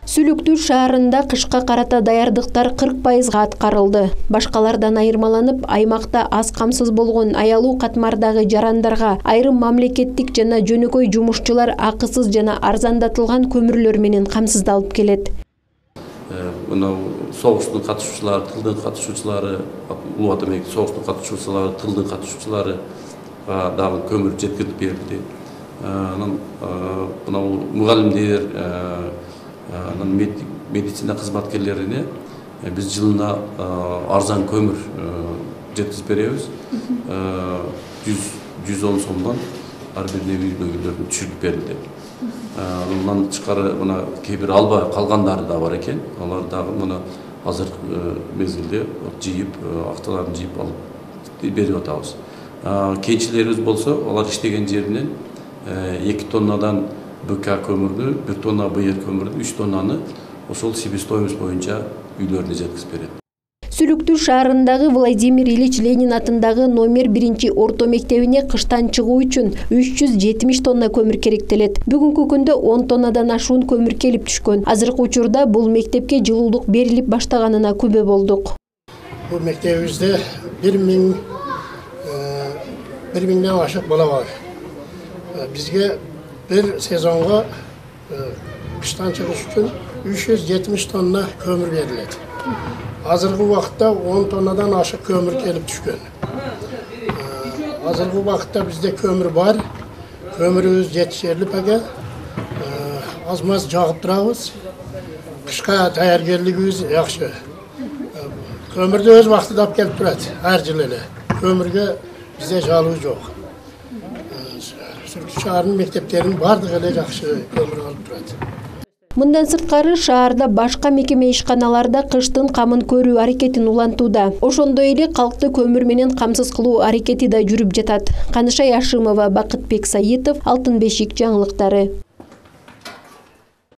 Сүлүктүү шаарында кышка карата даярдыктар 40% аткарылды. Башкалардан айырмаланып, аймакта аз камсыз болгон аялуу катмардагы жарандарга айрым мамлекеттик жана жөнөкөй жумушчулар акысыз жана арзандатылган көмүрлөр менен камсыздалып келет. Мына согуштун катышуучулары, тылдын катышуучулары, улуу ата мектеп согуштун катышуучулары, тылдын катышуучулары дагы көмүр жеткирип берилди. Мына мугалимдер, медицина кызматкерлерине биз жылына арзан көмүр жеткизип беребиз. 110 сомдон ар бир үйдөгүлөрдүн түшүрүп берилди. Мындан тышкары мына кээ бир албай калгандары да бар экен. Алар дагы мына азыр мезгилде жыйып, актыларын жыйып алып берип атабыз. Кенчилерибиз болсо, алар иштеген жеринен 2 тоннадан БК көмүрдү, 1 тонна БР көмүрдү, 3 тоннаны ошол себестоимость боюнча үйлөрүнө жеткизип берет. Сүлүктүү шаарындагы Владимир Ильич Ленин атындагы номер 1 орто мектебине кыштан чыгуу үчүн 370 тонна көмүр керектелет. Бүгүнкү күндө 10 тоннадан ашуун көмүр келип түшкөн. Азыркы учурда бул мектепке жылуулук берилип баштаганына күбө болдук. Бул мектебибизде 1000 1000ден ашык бала бар. Бизге bir sezonga kıştan çıkış için 370 tonna kömür verildi. Hazırkı vakitte 10 tonnadan aşık kömür gelip düşkün. Hazırkı vakitte bizde kömür var. Kömürümüz yetişerli peki. Az jağıp durabız. Kışka tayyorgarligimiz yaxşı. Kömürde öz vaxtida olib kelib turadi har yil ele. Kömürge bizde jalou yo'q. Şaharın mekteplerinin bardıq ele yaxşı kömür alıp turadi. Мындан сырткары шаарда башка мекеме ишканаларда кыштын камын көрүү аракетин улантууда. Ошондой эле калкты көмүр менен камсыз кылуу аракети да жүрүп жатат. Каныша Яшимова, Бакытбек Саитов, Алтын бешик жаңылыктары.